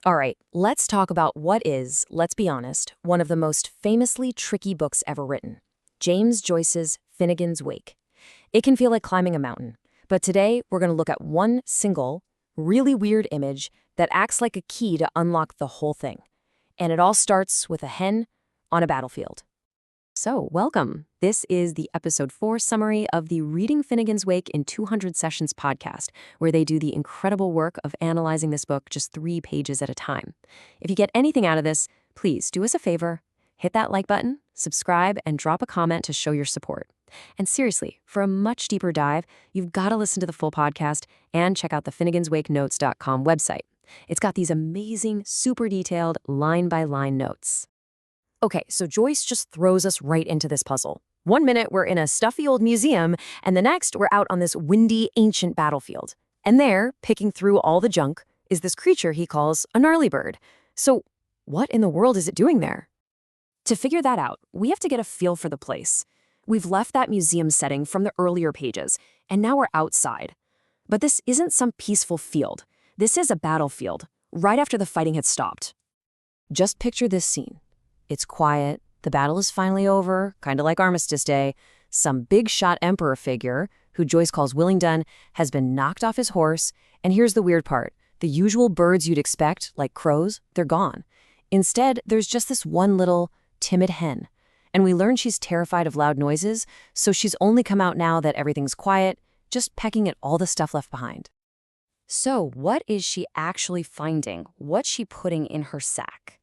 All right, let's talk about what is, let's be honest, one of the most famously tricky books ever written. James Joyce's Finnegans Wake. It can feel like climbing a mountain, but today we're going to look at one single, really weird image that acts like a key to unlock the whole thing. And it all starts with a hen on a battlefield. So, welcome. This is the episode 4 summary of the Reading Finnegans Wake in 200 Sessions podcast, where they do the incredible work of analyzing this book just 3 pages at a time. If you get anything out of this, please do us a favor, hit that like button, subscribe, and drop a comment to show your support. And seriously, for a much deeper dive, you've got to listen to the full podcast and check out the finneganswakenotes.com website. It's got these amazing, super detailed, line-by-line notes. Okay, so Joyce just throws us right into this puzzle. One minute we're in a stuffy old museum, and the next we're out on this windy, ancient battlefield. And there, picking through all the junk, is this creature he calls a gnarlybird. So what in the world is it doing there? To figure that out, we have to get a feel for the place. We've left that museum setting from the earlier pages, and now we're outside. But this isn't some peaceful field. This is a battlefield, right after the fighting had stopped. Just picture this scene. It's quiet, the battle is finally over, kind of like Armistice Day. Some big-shot emperor figure, who Joyce calls Willingdon, has been knocked off his horse, and here's the weird part. The usual birds you'd expect, like crows, they're gone. Instead, there's just this one little, timid hen. And we learn she's terrified of loud noises, so she's only come out now that everything's quiet, just pecking at all the stuff left behind. So, what is she actually finding? What's she putting in her sack?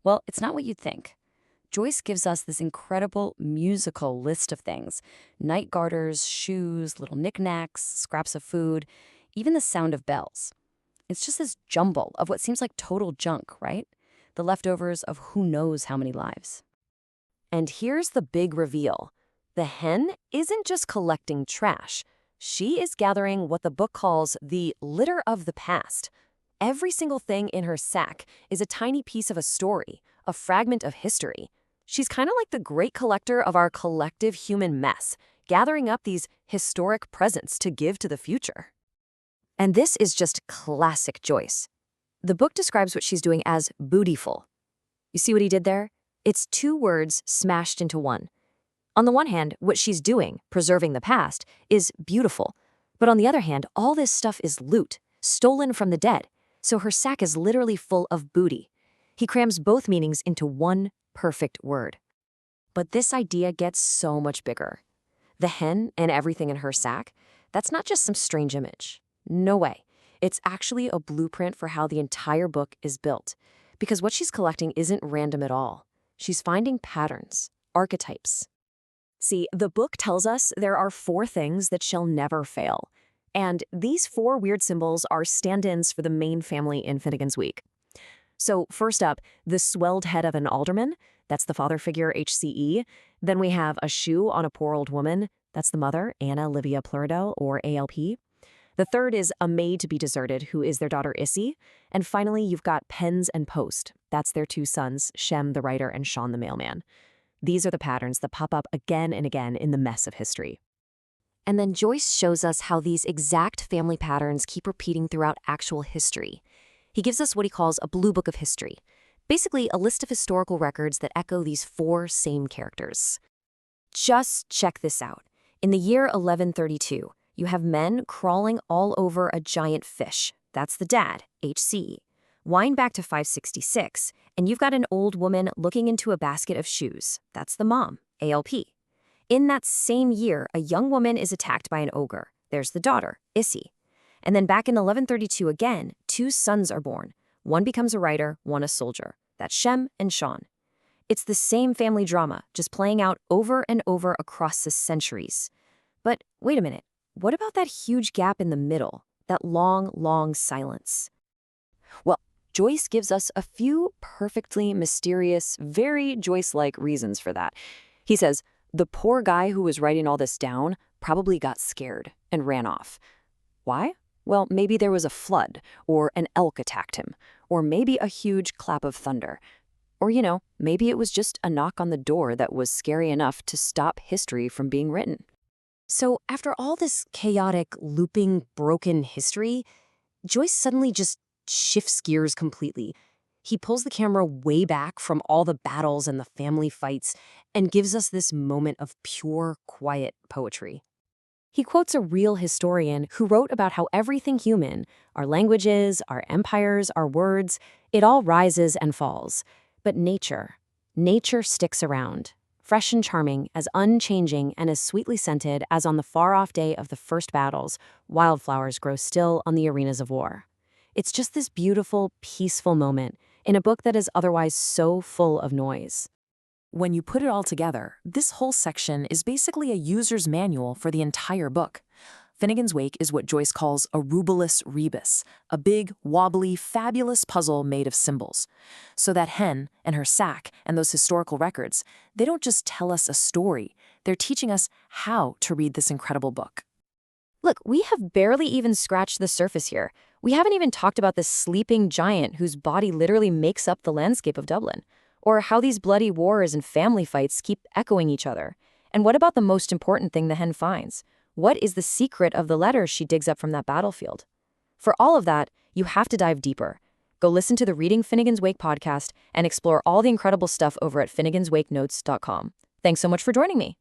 Well, it's not what you'd think. Joyce gives us this incredible musical list of things. Night garters, shoes, little knickknacks, scraps of food, even the sound of bells. It's just this jumble of what seems like total junk, right? The leftovers of who knows how many lives. And here's the big reveal. The hen isn't just collecting trash. She is gathering what the book calls the litter of the past. Every single thing in her sack is a tiny piece of a story, a fragment of history. She's kind of like the great collector of our collective human mess, gathering up these historic presents to give to the future. And this is just classic Joyce. The book describes what she's doing as bootyful. You see what he did there? It's 2 words smashed into one. On the one hand, what she's doing, preserving the past, is beautiful. But on the other hand, all this stuff is loot, stolen from the dead. So her sack is literally full of booty. He crams both meanings into one perfect word. But this idea gets so much bigger. The hen and everything in her sack, that's not just some strange image. No way. It's actually a blueprint for how the entire book is built. Because what she's collecting isn't random at all. She's finding patterns, archetypes. See, the book tells us there are 4 things that shall never fail. And these 4 weird symbols are stand-ins for the main family in Finnegans Wake. So first up, the swelled head of an alderman, that's the father figure HCE. Then we have a shoe on a poor old woman, that's the mother, Anna Livia Plurabelle, or ALP. The third is a maid to be deserted, who is their daughter Issy. And finally, you've got pens and post, that's their 2 sons, Shem the writer and Sean the mailman. These are the patterns that pop up again and again in the mess of history. And then Joyce shows us how these exact family patterns keep repeating throughout actual history. He gives us what he calls a blue book of history, basically a list of historical records that echo these 4 same characters. Just check this out. In the year 1132, you have men crawling all over a giant fish. That's the dad, HC. Wind back to 566, and you've got an old woman looking into a basket of shoes. That's the mom, ALP. In that same year, a young woman is attacked by an ogre. There's the daughter, Issy. And then back in 1132 again, 2 sons are born. One becomes a writer, one a soldier. That's Shem and Sean. It's the same family drama, just playing out over and over across the centuries. But wait a minute, what about that huge gap in the middle? That long, long silence? Well, Joyce gives us a few perfectly mysterious, very Joyce-like reasons for that. He says, the poor guy who was writing all this down probably got scared and ran off. Why? Well, maybe there was a flood, or an elk attacked him, or maybe a huge clap of thunder. Or, maybe it was just a knock on the door that was scary enough to stop history from being written. So after all this chaotic, looping, broken history, Joyce suddenly just shifts gears completely. He pulls the camera way back from all the battles and the family fights and gives us this moment of pure, quiet poetry. He quotes a real historian who wrote about how everything human, our languages, our empires, our words, it all rises and falls. But nature sticks around, fresh and charming, as unchanging and as sweetly scented as on the far-off day of the first battles, wildflowers grow still on the arenas of war. It's just this beautiful, peaceful moment in a book that is otherwise so full of noise. When you put it all together, this whole section is basically a user's manual for the entire book. Finnegans Wake is what Joyce calls a rubulus rebus, a big, wobbly, fabulous puzzle made of symbols. So that hen and her sack and those historical records, they don't just tell us a story, they're teaching us how to read this incredible book. Look, we have barely even scratched the surface here. We haven't even talked about this sleeping giant whose body literally makes up the landscape of Dublin, or how these bloody wars and family fights keep echoing each other. And what about the most important thing the hen finds? What is the secret of the letters she digs up from that battlefield? For all of that, you have to dive deeper. Go listen to the Reading Finnegans Wake podcast and explore all the incredible stuff over at finneganswakenotes.com. Thanks so much for joining me.